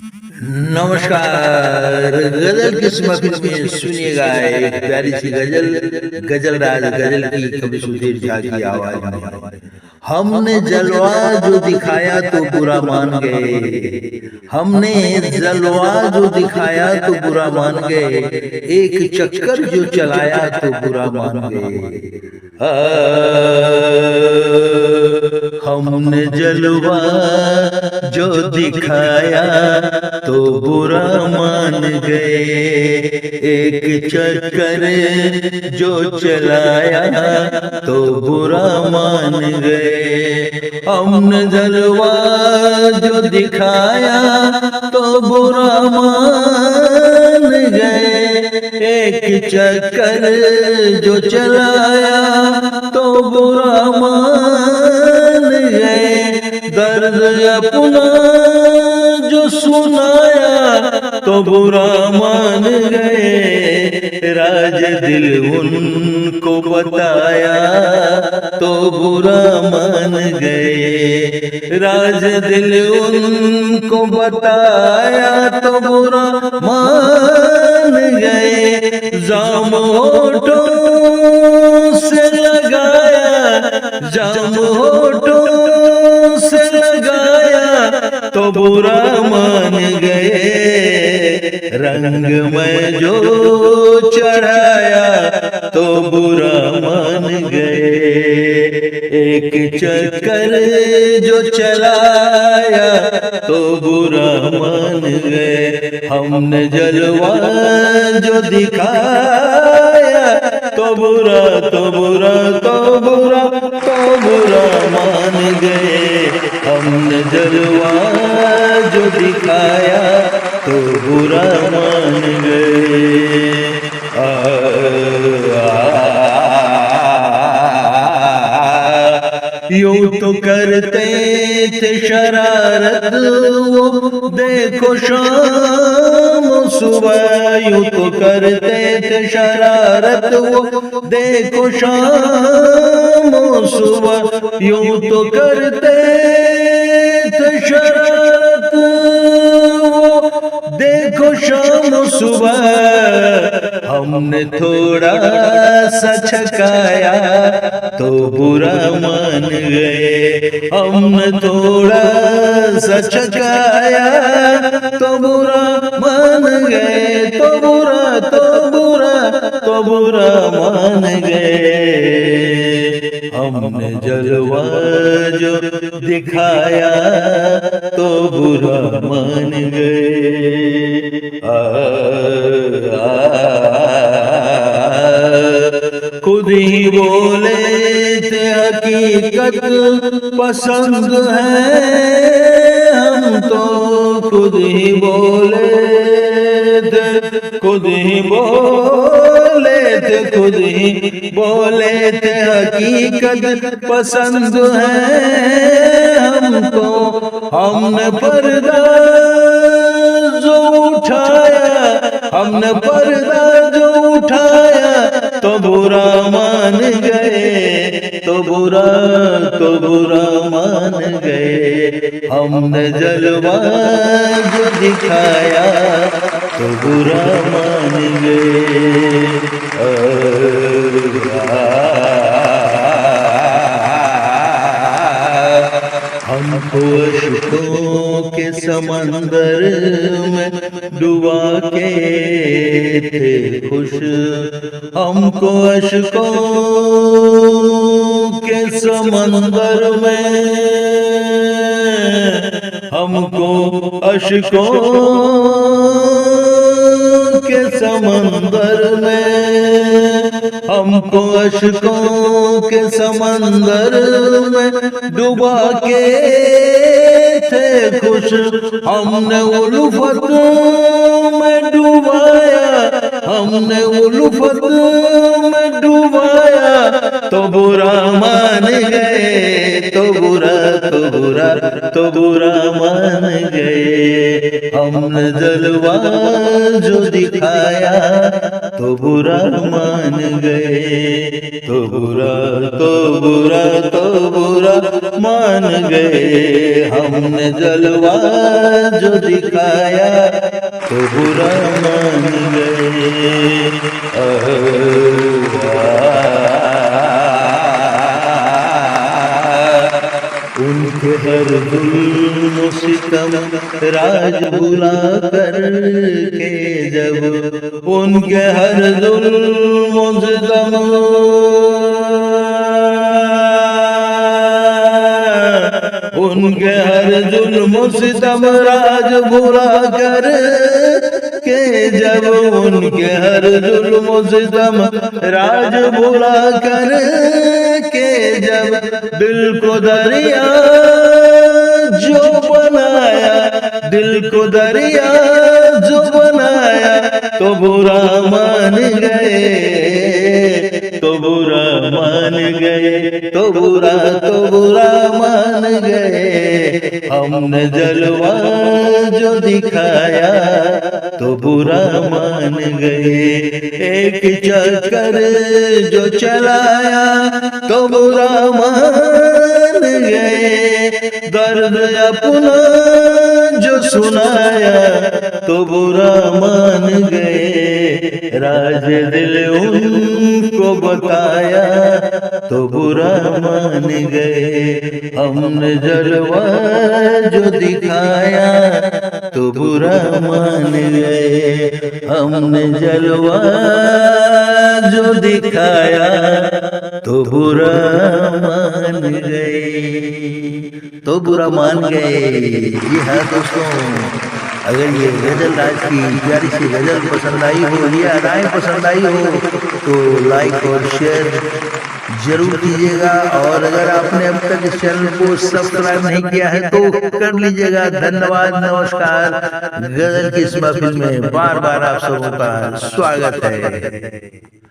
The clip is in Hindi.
नमस्कार। गजल किस महफिल में सुनिएगा एक प्यारी सी गजल। गजल राज गजल की कभी सुधीर झा की आवाज में। हमने जलवा जो दिखाया तो बुरा मान गए। हमने जलवा जो दिखाया तो बुरा मान गए। एक चक्कर जो चलाया तो बुरा मान गए। हमने जलवा जो दिखाया तो बुरा मान गए। एक चक्कर जो चलाया तो बुरा मान गए। हमने जलवा जो दिखाया तो बुरा मान गए। एक चक्कर जो चलाया तो बुरा मान गए। दर्द अपना जो सुनाया तो बुरा मान गए। राज दिल उनको बताया तो बुरा मान गए। राज दिल उनको बताया तो बुरा मान गए। जाम होठों से लगाया, जाम होठों से लगाया तो बुरा मान गए। रंग में जो चढ़ाया तो बुरा मान गए। एक चक्कर जो चलाया तो बुरा मान गए। हमने जलवा जो दिखाया तो बुरा तो बुरा तो बुरा तो बुरा मान गए। हमने जलवा जो दिखाया तो बुरा मान गए। यूं तो करते थे शरारत वो देखो शाम सुबह। यूं तो करते थे शरारत वो देखो शाम सुबह। यूं तो करते थे शरारत वो देखो शाम सुबह। हमने थोड़ा सा छकाया तो बुरा मान गए। हमने थोड़ा सा छकाया तो बुरा मान गए। तो बुरा तो बुरा तो बुरा मान गए। हमने जलवा जो दिखाया तो बुरा मान गए। खुद ही बोले थे हकीकत पसंद है हम तो। खुद ही बोले थे, खुद ही बोले थे, खुद ही बोले थे हकीकत पसंद है हमको। हमने पर्दा जो उठाया, हमने पर्दा जो उठाया तो बुरा मान गए। तो बुरा तो बुरा मान गए। हमने जलवा जो दिखाया तो बुरा मान गए। हमको अश्कों के समंदर में डुबा के थे खुश। हमको अश्कों के समंदर में, हमको अश्कों के समंदर में, हमको अश्कों के समंदर में डुबा के थे खुश। हमने उल्फत में डुबाया, हमने उल्फत में डुबाया तो बुरा मान गए। तो बुरा तो बुरा तो बुरा मान गए। हमने जलवा जो दिखाया तो बुरा मान गए, तो बुरा तो बुरा तो बुरा मान गए। हमने जलवा जो दिखाया तो बुरा मान गए। उनके हर जुल्म सितम राज भुला कर के जब उनके हर जुल्म सितम उनके हर जुल्म सितम राज भुला कर के जब उनके हर जुल्म सितम राज भुला कर के जब दिल को दरिया जो बनाया, दिल को दरिया जो बनाया तो बुरा मान गए, तो बुरा मान गए, तो बुरा मान गए। हमने जलवा जो दिखाया तो बुरा मान गए। एक चक्कर जो चलाया तो बुरा मान गए। दर्द अपना जो सुनाया तो बुरा मान गए। राज दिल उनको बताया तो बुरा मान गए। हमने जलवा जो दिखाया तो बुरा मान गए। हमने जलवा जो दिखाया तो बुरा मान गए, तो बुरा मान गए। जी हाँ दोस्तों, अगर ये गजल राज की प्यारी सी गजल पसंद आई हो, ये अदाएं पसंद आई हो तो लाइक और शेयर जरूर कीजिएगा। और अगर आपने अब तक इस चैनल को सब्सक्राइब नहीं किया है तो कर लीजिएगा। धन्यवाद, नमस्कार। गजल की इस महफिल में बार बार आप सबों का स्वागत है।